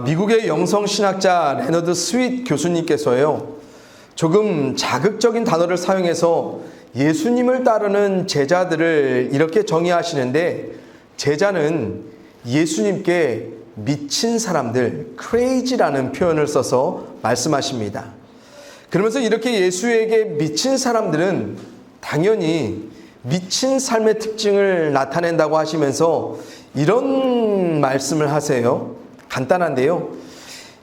미국의 영성신학자 레너드 스윗 교수님께서요, 조금 자극적인 단어를 사용해서 예수님을 따르는 제자들을 이렇게 정의하시는데, 제자는 예수님께 미친 사람들, crazy라는 표현을 써서 말씀하십니다. 그러면서 이렇게 예수에게 미친 사람들은 당연히 미친 삶의 특징을 나타낸다고 하시면서 이런 말씀을 하세요. 간단한데요.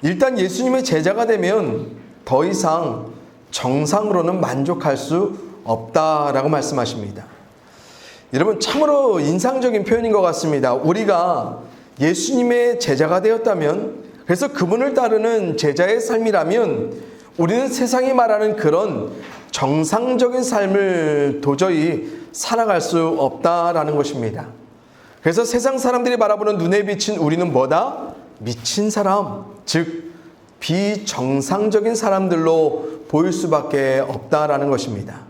일단 예수님의 제자가 되면 더 이상 정상으로는 만족할 수 없다라고 말씀하십니다. 여러분, 참으로 인상적인 표현인 것 같습니다. 우리가 예수님의 제자가 되었다면, 그래서 그분을 따르는 제자의 삶이라면 우리는 세상이 말하는 그런 정상적인 삶을 도저히 살아갈 수 없다라는 것입니다. 그래서 세상 사람들이 바라보는 눈에 비친 우리는 뭐다? 미친 사람, 즉 비정상적인 사람들로 보일 수밖에 없다라는 것입니다.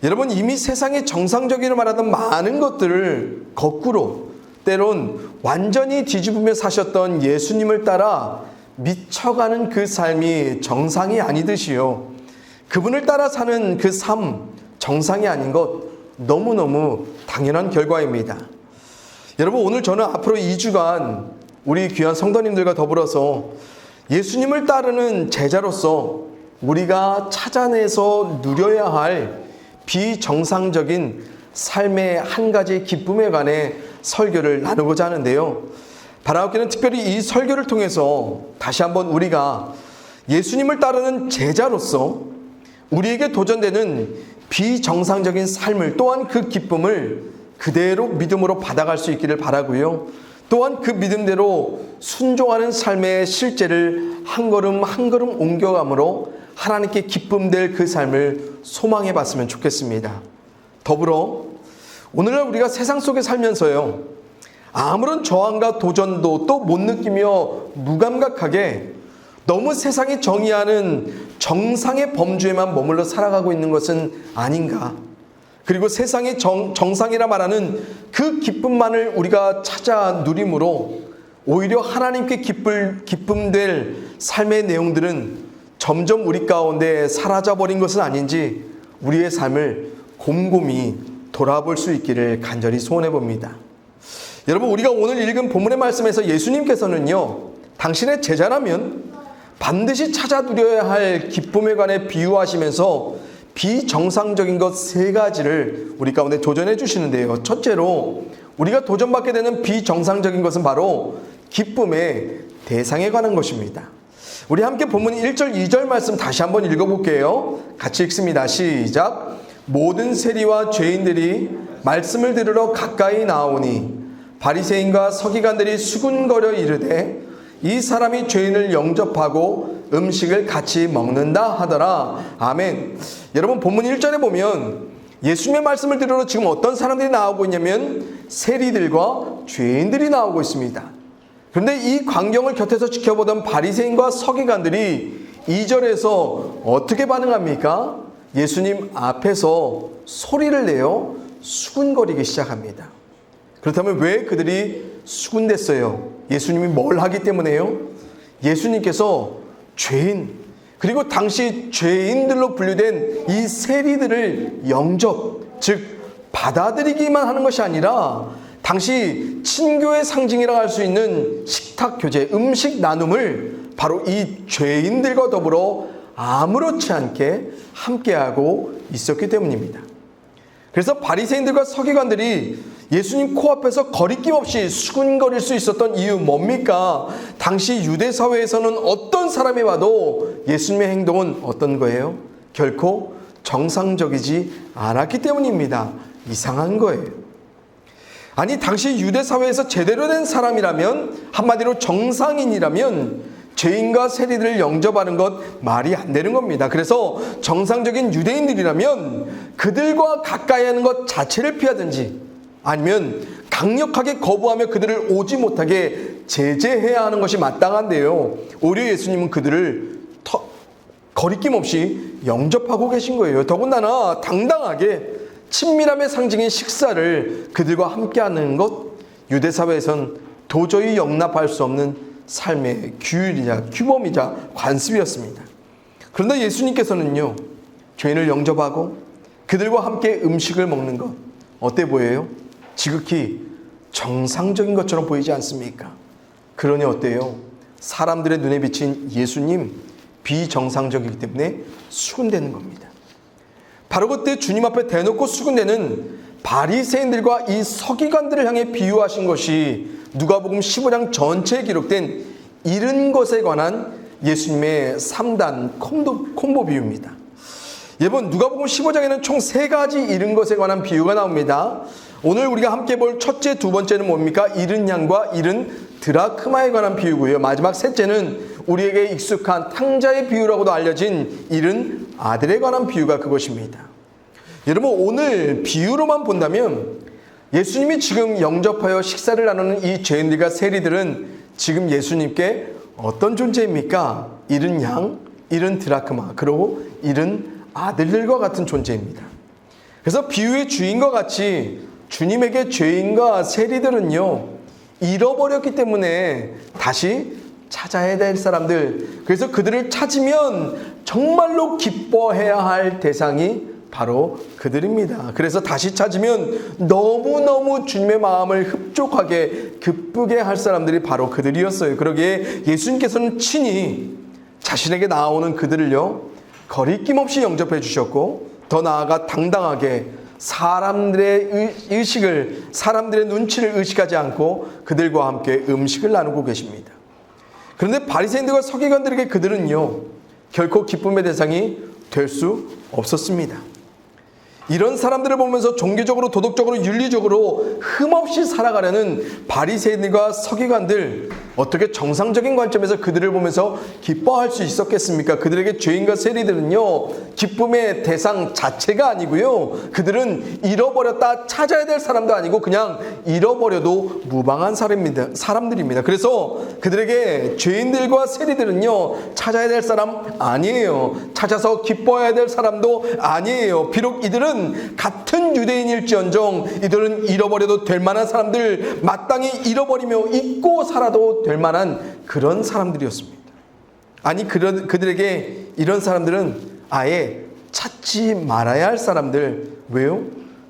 여러분, 이미 세상이 정상적이라 말하던 많은 것들을 거꾸로, 때론 완전히 뒤집으며 사셨던 예수님을 따라 미쳐가는 그 삶이 정상이 아니듯이요, 그분을 따라 사는 그 삶, 정상이 아닌 것 너무너무 당연한 결과입니다. 여러분, 오늘 저는 앞으로 2주간 우리 귀한 성도님들과 더불어서 예수님을 따르는 제자로서 우리가 찾아내서 누려야 할 비정상적인 삶의 한 가지 기쁨에 관해 설교를 나누고자 하는데요, 바라옵기는 특별히 이 설교를 통해서 다시 한번 우리가 예수님을 따르는 제자로서 우리에게 도전되는 비정상적인 삶을, 또한 그 기쁨을 그대로 믿음으로 받아갈 수 있기를 바라고요, 또한 그 믿음대로 순종하는 삶의 실제를 한 걸음 한 걸음 옮겨감으로 하나님께 기쁨될 그 삶을 소망해 봤으면 좋겠습니다. 더불어 오늘날 우리가 세상 속에 살면서요, 아무런 저항과 도전도 또 못 느끼며 무감각하게 너무 세상이 정의하는 정상의 범주에만 머물러 살아가고 있는 것은 아닌가. 그리고 세상의 정상이라 말하는 그 기쁨만을 우리가 찾아 누림으로 오히려 하나님께 기쁨될 삶의 내용들은 점점 우리 가운데 사라져버린 것은 아닌지 우리의 삶을 곰곰이 돌아볼 수 있기를 간절히 소원해 봅니다. 여러분, 우리가 오늘 읽은 본문의 말씀에서 예수님께서는요, 당신의 제자라면 반드시 찾아 누려야 할 기쁨에 관해 비유하시면서 비정상적인 것 3가지를 우리 가운데 도전해 주시는데요, 첫째로 우리가 도전받게 되는 비정상적인 것은 바로 기쁨의 대상에 관한 것입니다. 우리 함께 본문 1절 2절 말씀 다시 한번 읽어볼게요. 같이 읽습니다. 시작. 모든 세리와 죄인들이 말씀을 들으러 가까이 나오니 바리새인과 서기관들이 수군거려 이르되 이 사람이 죄인을 영접하고 음식을 같이 먹는다 하더라. 아멘. 여러분, 본문 1절에 보면 예수님의 말씀을 들으러 지금 어떤 사람들이 나오고 있냐면 세리들과 죄인들이 나오고 있습니다. 그런데 이 광경을 곁에서 지켜보던 바리새인과 서기관들이 2절에서 어떻게 반응합니까? 예수님 앞에서 소리를 내어 수군거리기 시작합니다. 그렇다면 왜 그들이 수군댔어요? 예수님이 뭘 하기 때문에요? 예수님께서 죄인, 그리고 당시 죄인들로 분류된 이 세리들을 영접, 즉 받아들이기만 하는 것이 아니라 당시 친교의 상징이라고 할 수 있는 식탁 교제, 음식 나눔을 바로 이 죄인들과 더불어 아무렇지 않게 함께하고 있었기 때문입니다. 그래서 바리새인들과 서기관들이 예수님 코앞에서 거리낌 없이 수군거릴 수 있었던 이유 뭡니까? 당시 유대 사회에서는 어떤 사람이 봐도 예수님의 행동은 어떤 거예요? 결코 정상적이지 않았기 때문입니다. 이상한 거예요. 아니, 당시 유대 사회에서 제대로 된 사람이라면, 한마디로 정상인이라면 죄인과 세리들을 영접하는 것 말이 안 되는 겁니다. 그래서 정상적인 유대인들이라면 그들과 가까이 하는 것 자체를 피하든지 아니면 강력하게 거부하며 그들을 오지 못하게 제재해야 하는 것이 마땅한데요, 오히려 예수님은 그들을 거리낌 없이 영접하고 계신 거예요. 더군다나 당당하게 친밀함의 상징인 식사를 그들과 함께하는 것, 유대사회에선 도저히 용납할 수 없는 삶의 규율이자 규범이자 관습이었습니다. 그런데 예수님께서는요, 죄인을 영접하고 그들과 함께 음식을 먹는 것 어때 보여요? 지극히 정상적인 것처럼 보이지 않습니까? 그러니 어때요? 사람들의 눈에 비친 예수님 비정상적이기 때문에 수군대는 겁니다. 바로 그때 주님 앞에 대놓고 수군대는 바리새인들과 이 서기관들을 향해 비유하신 것이 누가복음 15장 전체에 기록된 잃은 것에 관한 예수님의 3단 콤보 비유입니다. 여러분, 누가복음 15장에는 총 3가지 잃은 것에 관한 비유가 나옵니다. 오늘 우리가 함께 볼 첫째, 두 번째는 뭡니까? 잃은 양과 잃은 드라크마에 관한 비유고요. 마지막 셋째는 우리에게 익숙한 탕자의 비유라고도 알려진 잃은 아들에 관한 비유가 그것입니다. 여러분, 오늘 비유로만 본다면 예수님이 지금 영접하여 식사를 나누는 이 죄인들과 세리들은 지금 예수님께 어떤 존재입니까? 잃은 양, 잃은 드라크마, 그리고 잃은 아들들과 같은 존재입니다. 그래서 비유의 주인과 같이 주님에게 죄인과 세리들은요, 잃어버렸기 때문에 다시 찾아야 될 사람들, 그래서 그들을 찾으면 정말로 기뻐해야 할 대상이 바로 그들입니다. 그래서 다시 찾으면 너무너무 주님의 마음을 흡족하게 기쁘게 할 사람들이 바로 그들이었어요. 그러기에 예수님께서는 친히 자신에게 나오는 그들을요, 거리낌 없이 영접해 주셨고, 더 나아가 당당하게 사람들의 의식을, 사람들의 눈치를 의식하지 않고 그들과 함께 음식을 나누고 계십니다. 그런데 바리새인들과 서기관들에게 그들은요, 결코 기쁨의 대상이 될 수 없었습니다. 이런 사람들을 보면서 종교적으로, 도덕적으로, 윤리적으로 흠없이 살아가려는 바리새인들과 서기관들, 어떻게 정상적인 관점에서 그들을 보면서 기뻐할 수 있었겠습니까? 그들에게 죄인과 세리들은요, 기쁨의 대상 자체가 아니고요, 그들은 잃어버렸다 찾아야 될 사람도 아니고 그냥 잃어버려도 무방한 사람들입니다. 그래서 그들에게 죄인들과 세리들은요, 찾아야 될 사람 아니에요. 찾아서 기뻐해야 될 사람도 아니에요. 비록 이들은 같은 유대인일지언정 이들은 잃어버려도 될 만한 사람들, 마땅히 잃어버리며 잊고 살아도 될 만한 그런 사람들이었습니다. 아니, 그들에게 이런 사람들은 아예 찾지 말아야 할 사람들. 왜요?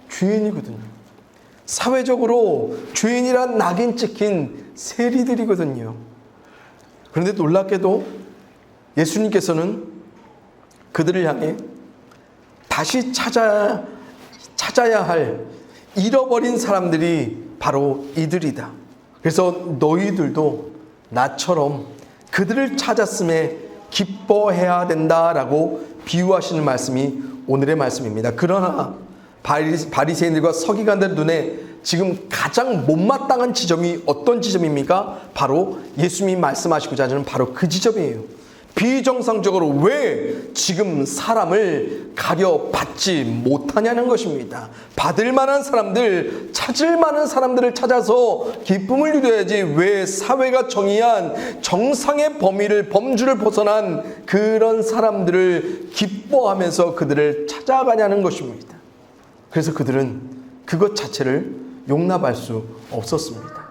죄인이거든요. 사회적으로 죄인이란 낙인 찍힌 세리들이거든요. 그런데 놀랍게도 예수님께서는 그들을 향해 다시 찾아야 할 잃어버린 사람들이 바로 이들이다. 그래서 너희들도 나처럼 그들을 찾았음에 기뻐해야 된다라고 비유하시는 말씀이 오늘의 말씀입니다. 그러나 바리새인들과 서기관들 눈에 지금 가장 못마땅한 지점이 어떤 지점입니까? 바로 예수님이 말씀하시고자 하는 바로 그 지점이에요. 비정상적으로 왜 지금 사람을 가려받지 못하냐는 것입니다. 받을 만한 사람들, 찾을 만한 사람들을 찾아서 기쁨을 누려야지 왜 사회가 정의한 정상의 범주를 벗어난 그런 사람들을 기뻐하면서 그들을 찾아가냐는 것입니다. 그래서 그들은 그것 자체를 용납할 수 없었습니다.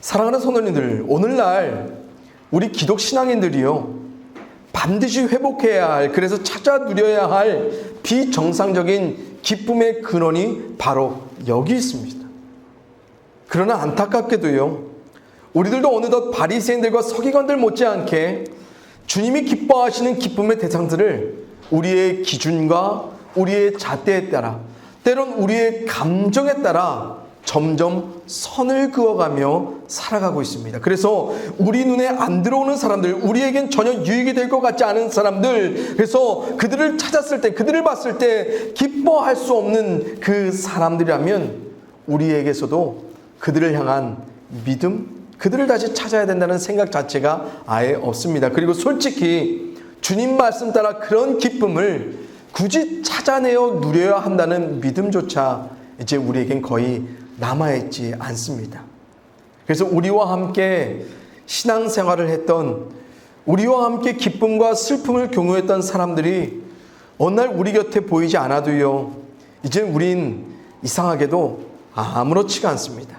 사랑하는 성도님들, 오늘날 우리 기독 신앙인들이요, 반드시 회복해야 할, 그래서 찾아 누려야 할 비정상적인 기쁨의 근원이 바로 여기 있습니다. 그러나 안타깝게도요, 우리들도 어느덧 바리새인들과 서기관들 못지않게 주님이 기뻐하시는 기쁨의 대상들을 우리의 기준과 우리의 잣대에 따라, 때론 우리의 감정에 따라 점점 선을 그어가며 살아가고 있습니다. 그래서 우리 눈에 안 들어오는 사람들, 우리에겐 전혀 유익이 될 것 같지 않은 사람들, 그래서 그들을 찾았을 때, 그들을 봤을 때 기뻐할 수 없는 그 사람들이라면 우리에게서도 그들을 향한 믿음, 그들을 다시 찾아야 된다는 생각 자체가 아예 없습니다. 그리고 솔직히 주님 말씀 따라 그런 기쁨을 굳이 찾아내어 누려야 한다는 믿음조차 이제 우리에겐 거의 남아있지 않습니다. 그래서 우리와 함께 신앙생활을 했던, 우리와 함께 기쁨과 슬픔을 공유했던 사람들이 어느 날 우리 곁에 보이지 않아도요, 이제 우린 이상하게도 아무렇지가 않습니다.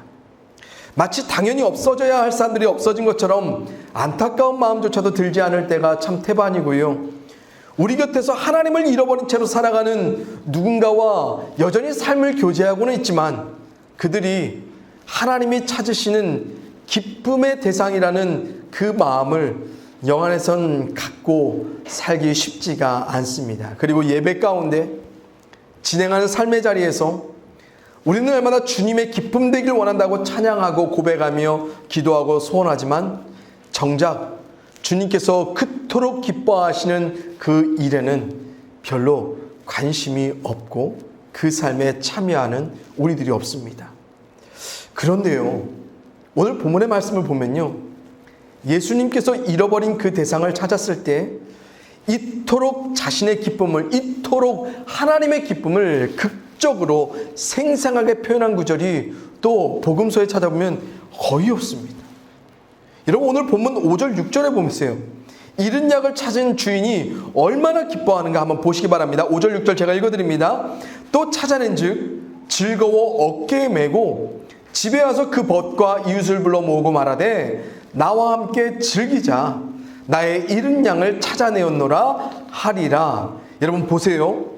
마치 당연히 없어져야 할 사람들이 없어진 것처럼 안타까운 마음조차도 들지 않을 때가 참 태반이고요. 우리 곁에서 하나님을 잃어버린 채로 살아가는 누군가와 여전히 삶을 교제하고는 있지만 그들이 하나님이 찾으시는 기쁨의 대상이라는 그 마음을 영 안에선 갖고 살기 쉽지가 않습니다. 그리고 예배 가운데 진행하는 삶의 자리에서 우리는 얼마나 주님의 기쁨 되길 원한다고 찬양하고 고백하며 기도하고 소원하지만 정작 주님께서 그토록 기뻐하시는 그 일에는 별로 관심이 없고 그 삶에 참여하는 우리들이 없습니다. 그런데요, 오늘 본문의 말씀을 보면요, 예수님께서 잃어버린 그 대상을 찾았을 때 이토록 자신의 기쁨을, 이토록 하나님의 기쁨을 극적으로 생생하게 표현한 구절이 또 복음서에 찾아보면 거의 없습니다. 여러분, 오늘 본문 5절 6절에 보세요. 잃은 양을 찾은 주인이 얼마나 기뻐하는가 한번 보시기 바랍니다. 5절 6절 제가 읽어드립니다. 또 찾아낸 즉 즐거워 어깨에 메고 집에 와서 그 벗과 이웃을 불러 모으고 말하되 나와 함께 즐기자. 나의 잃은 양을 찾아내었노라 하리라. 여러분 보세요.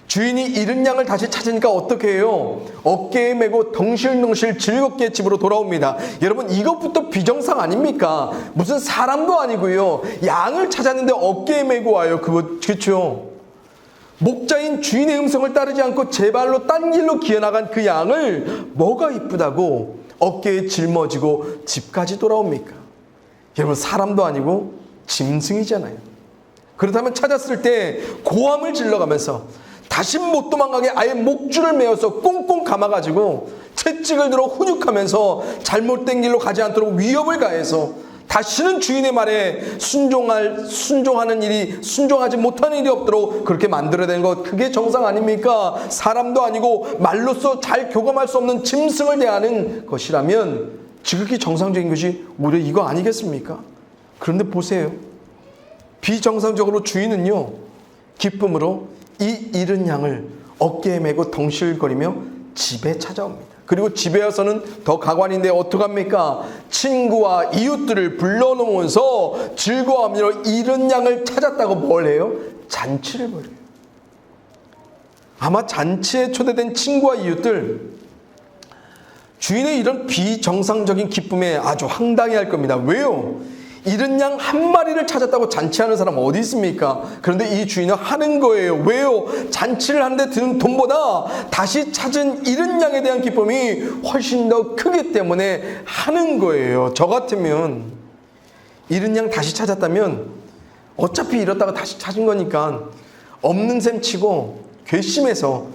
주인이 잃은 양을 다시 찾으니까 어떻게 해요? 어깨에 메고 덩실덩실 즐겁게 집으로 돌아옵니다. 여러분, 이것부터 비정상 아닙니까? 무슨 사람도 아니고요. 양을 찾았는데 어깨에 메고 와요. 그렇죠? 목자인 주인의 음성을 따르지 않고 제 발로 딴 길로 기어나간 그 양을 뭐가 이쁘다고 어깨에 짊어지고 집까지 돌아옵니까? 여러분, 사람도 아니고 짐승이잖아요. 그렇다면 찾았을 때 고함을 질러가면서 다시 못 도망가게 아예 목줄을 메어서 꽁꽁 감아가지고 채찍을 들어 훈육하면서 잘못된 길로 가지 않도록 위협을 가해서 다시는 주인의 말에 순종하는 일이, 순종하지 못하는 일이 없도록 그렇게 만들어야 되는 것, 그게 정상 아닙니까? 사람도 아니고 말로써 잘 교감할 수 없는 짐승을 대하는 것이라면 지극히 정상적인 것이 오히려 이거 아니겠습니까? 그런데 보세요. 비정상적으로 주인은요, 기쁨으로 이 잃은 양을 어깨에 메고 덩실거리며 집에 찾아옵니다. 그리고 집에 와서는 더 가관인데 어떡합니까? 친구와 이웃들을 불러놓으면서 즐거워하며 잃은 양을 찾았다고 뭘 해요? 잔치를 벌여요. 아마 잔치에 초대된 친구와 이웃들, 주인의 이런 비정상적인 기쁨에 아주 황당해할 겁니다. 왜요? 잃은 양 한 마리를 찾았다고 잔치하는 사람 어디 있습니까? 그런데 이 주인은 하는 거예요. 왜요? 잔치를 하는데 드는 돈보다 다시 찾은 잃은 양에 대한 기쁨이 훨씬 더 크기 때문에 하는 거예요. 저 같으면 잃은 양 다시 찾았다면 어차피 잃었다가 다시 찾은 거니까 없는 셈 치고 괘씸해서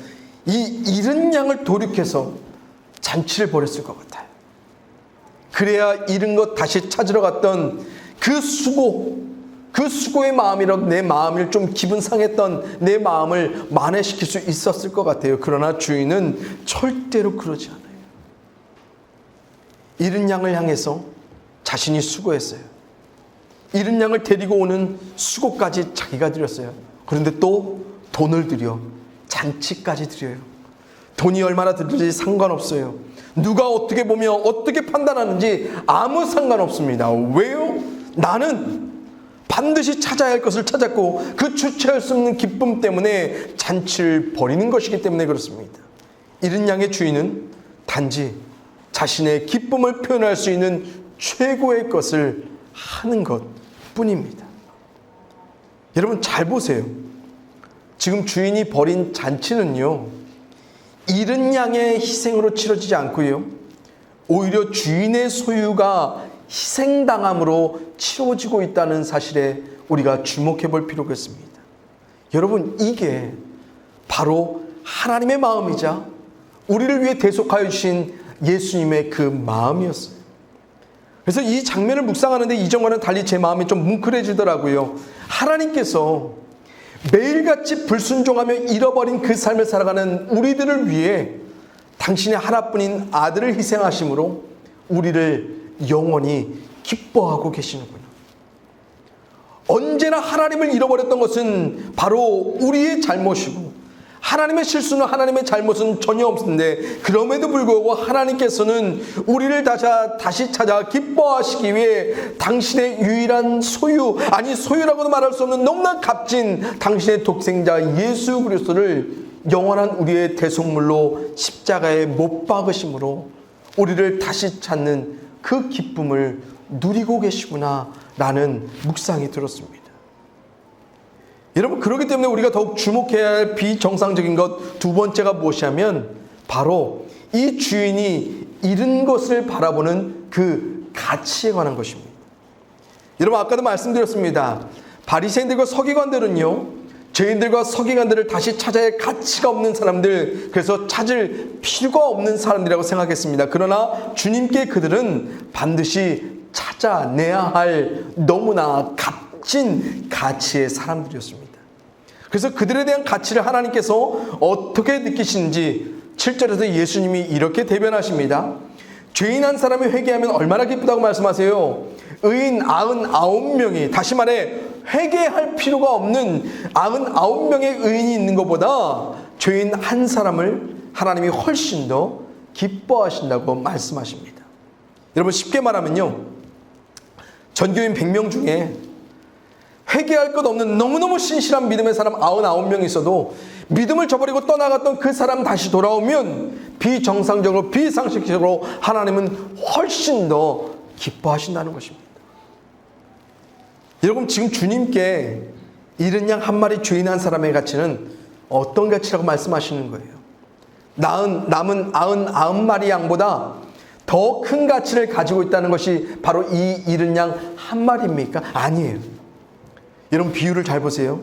이 잃은 양을 돌이켜서 잔치를 벌였을 것 같아요. 그래야 잃은 것 다시 찾으러 갔던 그 수고의 마음이라도 내 마음을 좀 기분 상했던 내 마음을 만회시킬 수 있었을 것 같아요. 그러나 주인은 절대로 그러지 않아요. 잃은 양을 향해서 자신이 수고했어요. 잃은 양을 데리고 오는 수고까지 자기가 드렸어요. 그런데 또 돈을 들여 잔치까지 드려요. 돈이 얼마나 들든지 상관없어요. 누가 어떻게 보며 어떻게 판단하는지 아무 상관없습니다. 왜요? 나는 반드시 찾아야 할 것을 찾았고 그 주체할 수 없는 기쁨 때문에 잔치를 벌이는 것이기 때문에 그렇습니다. 잃은 양의 주인은 단지 자신의 기쁨을 표현할 수 있는 최고의 것을 하는 것 뿐입니다. 여러분 잘 보세요. 지금 주인이 벌인 잔치는요, 잃은 양의 희생으로 치러지지 않고요, 오히려 주인의 소유가 희생당함으로 치러지고 있다는 사실에 우리가 주목해 볼 필요가 있습니다. 여러분, 이게 바로 하나님의 마음이자 우리를 위해 대속하여 주신 예수님의 그 마음이었어요. 그래서 이 장면을 묵상하는데 이전과는 달리 제 마음이 좀 뭉클해지더라고요. 하나님께서 매일같이 불순종하며 잃어버린 그 삶을 살아가는 우리들을 위해 당신의 하나뿐인 아들을 희생하심으로 우리를 영원히 기뻐하고 계시는구나. 언제나 하나님을 잃어버렸던 것은 바로 우리의 잘못이고 하나님의 실수는, 하나님의 잘못은 전혀 없는데 그럼에도 불구하고 하나님께서는 우리를 다시 찾아 기뻐하시기 위해 당신의 유일한 소유, 아니 소유라고도 말할 수 없는 너무나 값진 당신의 독생자 예수 그리스도를 영원한 우리의 대속물로 십자가에 못 박으심으로 우리를 다시 찾는 그 기쁨을 누리고 계시구나 라는 묵상이 들었습니다. 여러분, 그렇기 때문에 우리가 더욱 주목해야 할 비정상적인 것 두 번째가 무엇이냐면 바로 이 주인이 잃은 것을 바라보는 그 가치에 관한 것입니다. 여러분, 아까도 말씀드렸습니다. 바리새인들과 서기관들은요, 죄인들과 서기관들을 다시 찾아야 할 가치가 없는 사람들, 그래서 찾을 필요가 없는 사람들이라고 생각했습니다. 그러나 주님께 그들은 반드시 찾아내야 할 너무나 값진 가치의 사람들이었습니다. 그래서 그들에 대한 가치를 하나님께서 어떻게 느끼시는지 7절에서 예수님이 이렇게 대변하십니다. 죄인 한 사람이 회개하면 얼마나 기쁘다고 말씀하세요. 의인 99명이, 다시 말해 회개할 필요가 없는 99명의 의인이 있는 것보다 죄인 한 사람을 하나님이 훨씬 더 기뻐하신다고 말씀하십니다. 여러분, 쉽게 말하면요, 전교인 100명 중에 회개할 것 없는 너무너무 신실한 믿음의 사람 99명이 있어도 믿음을 저버리고 떠나갔던 그 사람 다시 돌아오면 비정상적으로, 비상식적으로 하나님은 훨씬 더 기뻐하신다는 것입니다. 여러분, 지금 주님께 잃은 양 한 마리, 죄인 한 사람의 가치는 어떤 가치라고 말씀하시는 거예요? 남은 99마리 양보다 더 큰 가치를 가지고 있다는 것이 바로 이 잃은 양 한 마리입니까? 아니에요. 여러분, 비유를 잘 보세요.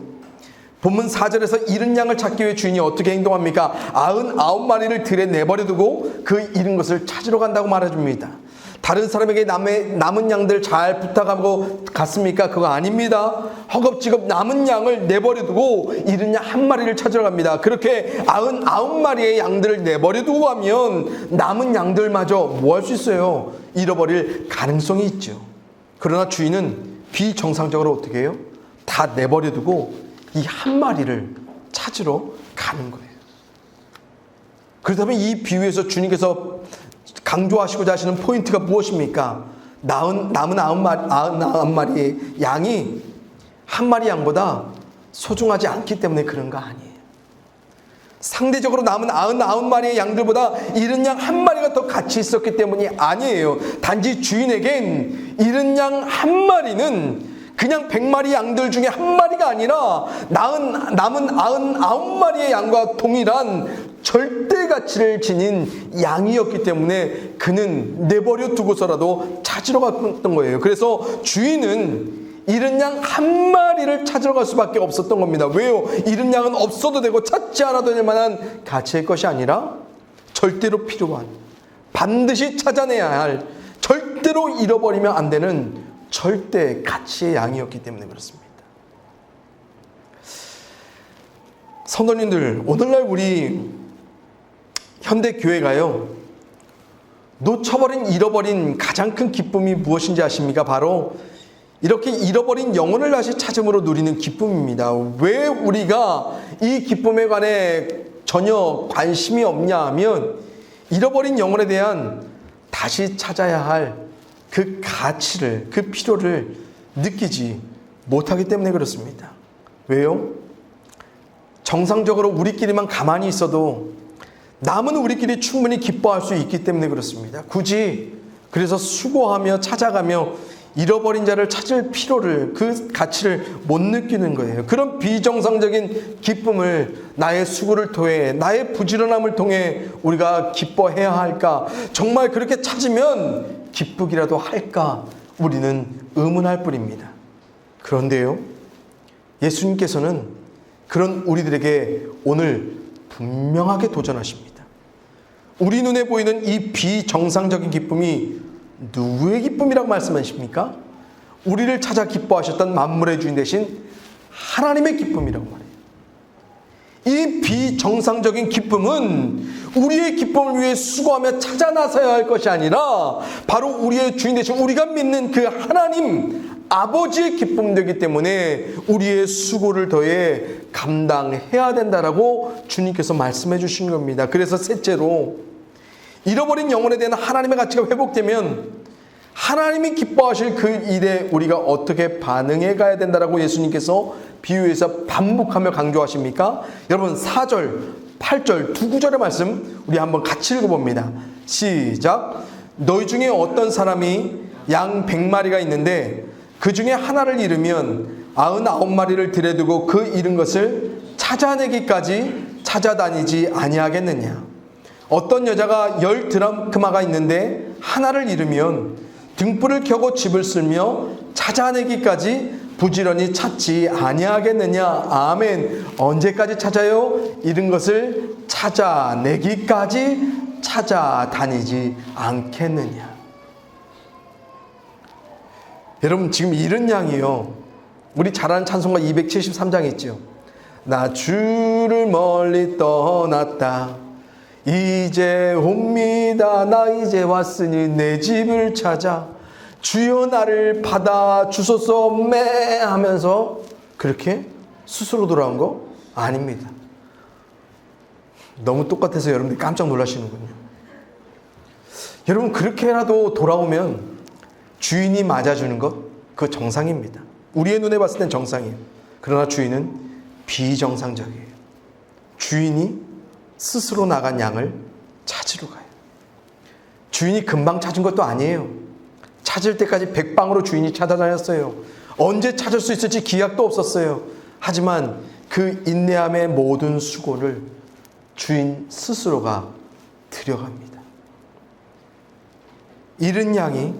본문 4절에서 잃은 양을 찾기 위해 주인이 어떻게 행동합니까? 99마리를 들에 내버려두고 그 잃은 것을 찾으러 간다고 말해줍니다. 다른 사람에게 남은 양들 잘 부탁하고 갔습니까? 그거 아닙니다. 허겁지겁 남은 양을 내버려두고 잃은 양 한 마리를 찾으러 갑니다. 그렇게 99마리의 양들을 내버려두고 가면 남은 양들마저 뭐 할 수 있어요? 잃어버릴 가능성이 있죠. 그러나 주인은 비정상적으로 어떻게 해요? 다 내버려두고 이 한 마리를 찾으러 가는 거예요. 그렇다면 이 비유에서 주님께서 강조하시고자 하시는 포인트가 무엇입니까? 남은 99마리의 양이 한 마리 양보다 소중하지 않기 때문에 그런 거 아니에요. 상대적으로 남은 99마리의 양들보다 잃은 양 한 마리가 더 가치 있었기 때문이 아니에요. 단지 주인에겐 잃은 양 한 마리는 그냥 100마리 양들 중에 한 마리가 아니라 남은 99마리의 양과 동일한 절대 가치를 지닌 양이었기 때문에 그는 내버려 두고서라도 찾으러 갔던 거예요. 그래서 주인은 잃은 양 한 마리를 찾으러 갈 수밖에 없었던 겁니다. 왜요? 잃은 양은 없어도 되고 찾지 않아도 될 만한 가치의 것이 아니라 절대로 필요한, 반드시 찾아내야 할, 절대로 잃어버리면 안 되는 절대 가치의 양이었기 때문에 그렇습니다. 성도님들, 오늘날 우리 현대교회가요, 놓쳐버린, 잃어버린 가장 큰 기쁨이 무엇인지 아십니까? 바로 이렇게 잃어버린 영혼을 다시 찾음으로 누리는 기쁨입니다. 왜 우리가 이 기쁨에 관해 전혀 관심이 없냐 하면 잃어버린 영혼에 대한 다시 찾아야 할 그 가치를, 그 필요를 느끼지 못하기 때문에 그렇습니다. 왜요? 정상적으로 우리끼리만 가만히 있어도 남은 우리끼리 충분히 기뻐할 수 있기 때문에 그렇습니다. 굳이 그래서 수고하며 찾아가며 잃어버린 자를 찾을 필요를, 그 가치를 못 느끼는 거예요. 그런 비정상적인 기쁨을 나의 수고를 통해, 나의 부지런함을 통해 우리가 기뻐해야 할까? 정말 그렇게 찾으면 기쁘기라도 할까? 우리는 의문할 뿐입니다. 그런데요, 예수님께서는 그런 우리들에게 오늘 분명하게 도전하십니다. 우리 눈에 보이는 이 비정상적인 기쁨이 누구의 기쁨이라고 말씀하십니까? 우리를 찾아 기뻐하셨던 만물의 주인 대신 하나님의 기쁨이라고 말해요. 이 비정상적인 기쁨은 우리의 기쁨을 위해 수고하며 찾아 나서야 할 것이 아니라 바로 우리의 주인 대신 우리가 믿는 그 하나님 아버지의 기쁨 되기 때문에 우리의 수고를 더해 감당해야 된다라고 주님께서 말씀해 주신 겁니다. 그래서 셋째로, 잃어버린 영혼에 대한 하나님의 가치가 회복되면 하나님이 기뻐하실 그 일에 우리가 어떻게 반응해 가야 된다라고 예수님께서 비유해서 반복하며 강조하십니까? 여러분 4절, 8절 두 구절의 말씀 우리 한번 같이 읽어봅니다. 시작. 너희 중에 어떤 사람이 양 100마리가 있는데 그 중에 하나를 잃으면 99마리를 들여두고 그 잃은 것을 찾아내기까지 찾아다니지 아니하겠느냐. 어떤 여자가 10 드라크마가 있는데 하나를 잃으면 등불을 켜고 집을 쓸며 찾아내기까지 부지런히 찾지 아니하겠느냐. 아멘. 언제까지 찾아요? 잃은 것을 찾아내기까지 찾아다니지 않겠느냐. 여러분 지금 잃은 양이요, 우리 잘 아는 찬송가 273장 있죠. 나 주를 멀리 떠났다 이제 옵니다. 나 이제 왔으니 내 집을 찾아 주여 나를 받아 주소서 매 하면서 그렇게 스스로 돌아온 거 아닙니다. 너무 똑같아서 여러분들이 깜짝 놀라시는군요. 여러분 그렇게라도 돌아오면 주인이 맞아주는 것, 그거 정상입니다. 우리의 눈에 봤을 땐 정상이에요. 그러나 주인은 비정상적이에요. 주인이 스스로 나간 양을 찾으러 가요. 주인이 금방 찾은 것도 아니에요. 찾을 때까지 백방으로 주인이 찾아다녔어요. 언제 찾을 수 있을지 기약도 없었어요. 하지만 그 인내함의 모든 수고를 주인 스스로가 들여갑니다. 잃은 양이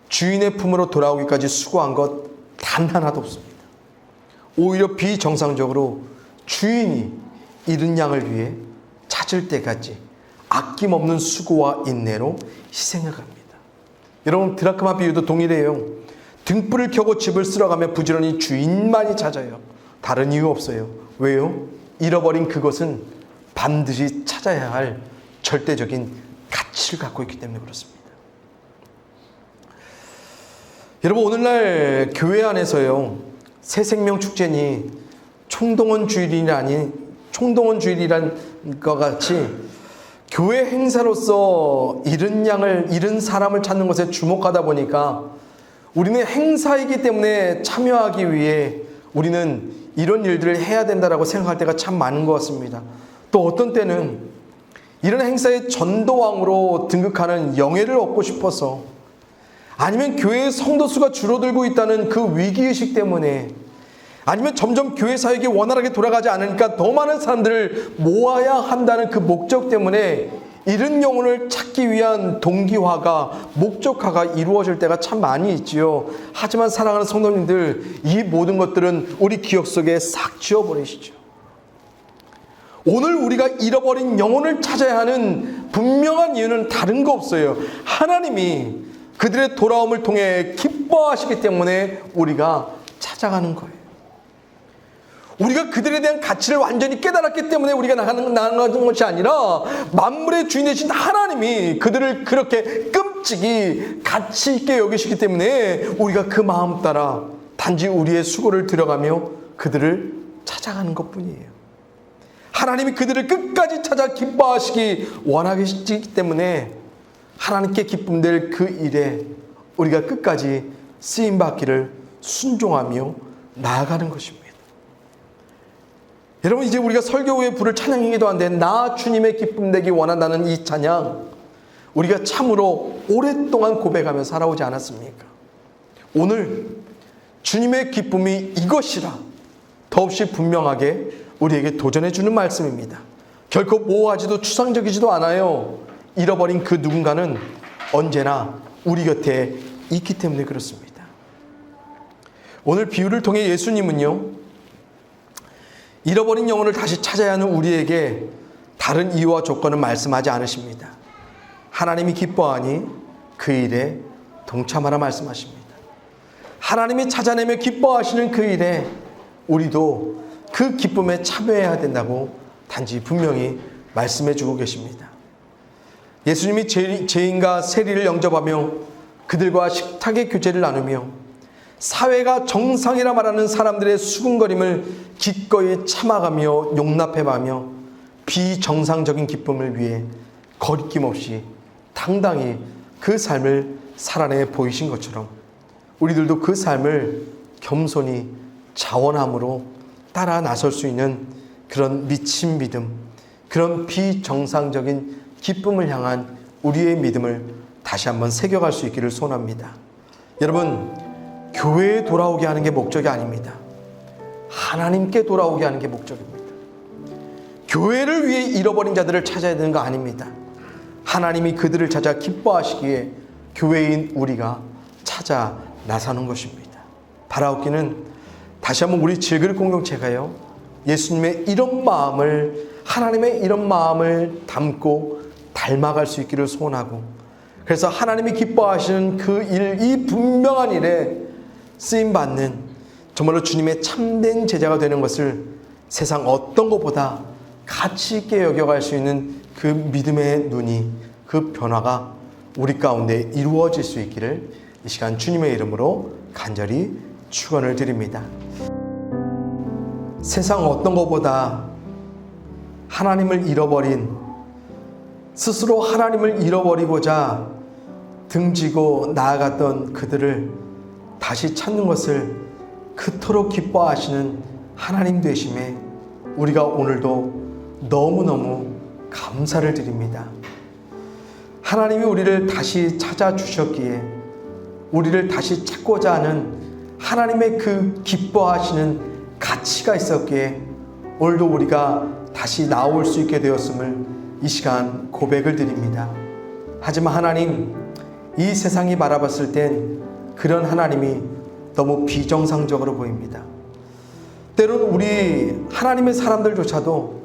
주인의 품으로 돌아오기까지 수고한 것 단 하나도 없습니다. 오히려 비정상적으로 주인이 잃은 양을 위해 찾을 때까지 아낌없는 수고와 인내로 희생해 갑니다. 여러분 드라크마 비유도 동일해요. 등불을 켜고 집을 쓸어가며 부지런히 주인만이 찾아요. 다른 이유 없어요. 왜요? 잃어버린 그것은 반드시 찾아야 할 절대적인 가치를 갖고 있기 때문에 그렇습니다. 여러분 오늘날 교회 안에서요, 새생명 축제니 총동원 주일이라는 것 같이 교회 행사로서 잃은 사람을 찾는 것에 주목하다 보니까 우리는 행사이기 때문에 참여하기 위해 우리는 이런 일들을 해야 된다라고 생각할 때가 참 많은 것 같습니다. 또 어떤 때는 이런 행사의 전도왕으로 등극하는 영예를 얻고 싶어서, 아니면 교회의 성도 수가 줄어들고 있다는 그 위기의식 때문에, 아니면 점점 교회 사역이 원활하게 돌아가지 않으니까 더 많은 사람들을 모아야 한다는 그 목적 때문에 잃은 영혼을 찾기 위한 동기화가, 목적화가 이루어질 때가 참 많이 있지요. 하지만 사랑하는 성도님들, 이 모든 것들은 우리 기억 속에 싹 지워버리시죠. 오늘 우리가 잃어버린 영혼을 찾아야 하는 분명한 이유는 다른 거 없어요. 하나님이 그들의 돌아옴을 통해 기뻐하시기 때문에 우리가 찾아가는 거예요. 우리가 그들에 대한 가치를 완전히 깨달았기 때문에 우리가 나가는 것이 아니라 만물의 주인 되신 하나님이 그들을 그렇게 끔찍이 가치 있게 여기시기 때문에 우리가 그 마음 따라 단지 우리의 수고를 들여가며 그들을 찾아가는 것뿐이에요. 하나님이 그들을 끝까지 찾아 기뻐하시기 원하시기 때문에 하나님께 기쁨될 그 일에 우리가 끝까지 쓰임받기를 순종하며 나아가는 것입니다. 여러분 이제 우리가 설교 후에 부를 찬양이기도 한데, 나 주님의 기쁨 되기 원한다는 이 찬양, 우리가 참으로 오랫동안 고백하며 살아오지 않았습니까? 오늘 주님의 기쁨이 이것이라 더없이 분명하게 우리에게 도전해 주는 말씀입니다. 결코 모호하지도 추상적이지도 않아요. 잃어버린 그 누군가는 언제나 우리 곁에 있기 때문에 그렇습니다. 오늘 비유를 통해 예수님은요, 잃어버린 영혼을 다시 찾아야 하는 우리에게 다른 이유와 조건을 말씀하지 않으십니다. 하나님이 기뻐하니 그 일에 동참하라 말씀하십니다. 하나님이 찾아내며 기뻐하시는 그 일에 우리도 그 기쁨에 참여해야 된다고 단지 분명히 말씀해 주고 계십니다. 예수님이 죄인과 세리를 영접하며 그들과 식탁의 교제를 나누며 사회가 정상이라 말하는 사람들의 수군거림을 기꺼이 참아가며 용납해가며 비정상적인 기쁨을 위해 거리낌 없이 당당히 그 삶을 살아내 보이신 것처럼 우리들도 그 삶을 겸손히 자원함으로 따라 나설 수 있는 그런 미친 믿음, 그런 비정상적인 기쁨을 향한 우리의 믿음을 다시 한번 새겨갈 수 있기를 소원합니다. 여러분, 교회에 돌아오게 하는 게 목적이 아닙니다. 하나님께 돌아오게 하는 게 목적입니다. 교회를 위해 잃어버린 자들을 찾아야 되는 거 아닙니다. 하나님이 그들을 찾아 기뻐하시기에 교회인 우리가 찾아 나서는 것입니다. 바라옵기는 다시 한번 우리 질그릇 공동체가요, 예수님의 이런 마음을, 하나님의 이런 마음을 담고 닮아갈 수 있기를 소원하고, 그래서 하나님이 기뻐하시는 그 일, 이 분명한 일에 쓰임받는 정말로 주님의 참된 제자가 되는 것을 세상 어떤 것보다 가치 있게 여겨갈 수 있는 그 믿음의 눈이, 그 변화가 우리 가운데 이루어질 수 있기를 이 시간 주님의 이름으로 간절히 축원을 드립니다. 세상 어떤 것보다 하나님을 잃어버린, 스스로 하나님을 잃어버리고자 등지고 나아갔던 그들을 다시 찾는 것을 그토록 기뻐하시는 하나님 되심에 우리가 오늘도 너무너무 감사를 드립니다. 하나님이 우리를 다시 찾아주셨기에, 우리를 다시 찾고자 하는 하나님의 그 기뻐하시는 가치가 있었기에 오늘도 우리가 다시 나올 수 있게 되었음을 이 시간 고백을 드립니다. 하지만 하나님, 이 세상이 바라봤을 땐 그런 하나님이 너무 비정상적으로 보입니다. 때론 우리 하나님의 사람들조차도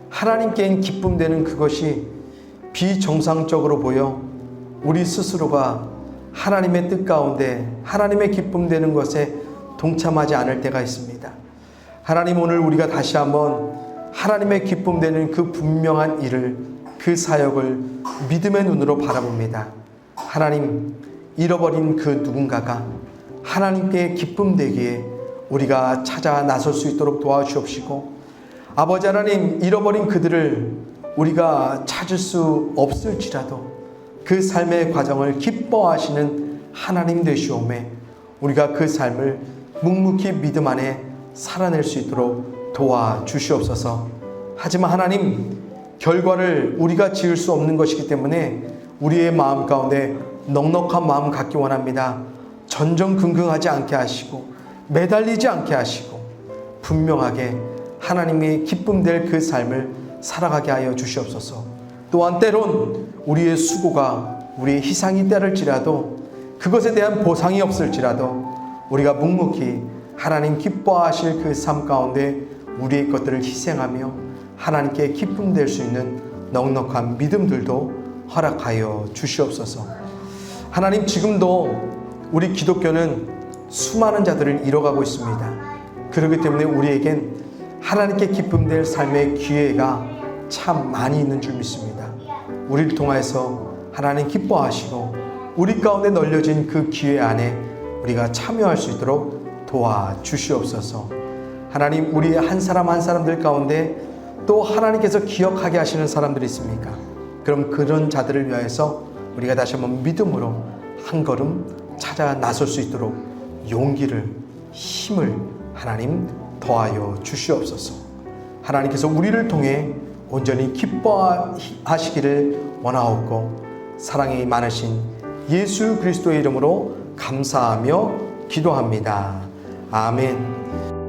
하나님께인 기쁨되는 그것이 비정상적으로 보여 우리 스스로가 하나님의 뜻 가운데 하나님의 기쁨되는 것에 동참하지 않을 때가 있습니다. 하나님, 오늘 우리가 다시 한번 하나님의 기쁨되는 그 분명한 일을, 그 사역을 믿음의 눈으로 바라봅니다. 하나님, 잃어버린 그 누군가가 하나님께 기쁨되기에 우리가 찾아 나설 수 있도록 도와주옵시고, 아버지 하나님, 잃어버린 그들을 우리가 찾을 수 없을지라도 그 삶의 과정을 기뻐하시는 하나님 되시오매 우리가 그 삶을 묵묵히 믿음 안에 살아낼 수 있도록 도와주시옵소서. 하지만 하나님, 결과를 우리가 지을 수 없는 것이기 때문에 우리의 마음 가운데 넉넉한 마음 갖기 원합니다. 전전긍긍하지 않게 하시고 매달리지 않게 하시고 분명하게 하나님의 기쁨될 그 삶을 살아가게 하여 주시옵소서. 또한 때론 우리의 수고가, 우리의 희생이 따를지라도, 그것에 대한 보상이 없을지라도 우리가 묵묵히 하나님 기뻐하실 그 삶 가운데 우리의 것들을 희생하며 하나님께 기쁨 될 수 있는 넉넉한 믿음들도 허락하여 주시옵소서. 하나님, 지금도 우리 기독교는 수많은 자들을 잃어가고 있습니다. 그렇기 때문에 우리에겐 하나님께 기쁨 될 삶의 기회가 참 많이 있는 줄 믿습니다. 우리를 통해서 하나님 기뻐하시고 우리 가운데 널려진 그 기회 안에 우리가 참여할 수 있도록 도와주시옵소서. 하나님, 우리 한 사람 한 사람들 가운데 또 하나님께서 기억하게 하시는 사람들이 있습니까? 그럼 그런 자들을 위하여서 우리가 다시 한번 믿음으로 한 걸음 찾아 나설 수 있도록 용기를, 힘을 하나님 더하여 주시옵소서. 하나님께서 우리를 통해 온전히 기뻐하시기를 원하옵고, 사랑이 많으신 예수 그리스도의 이름으로 감사하며 기도합니다. 아멘.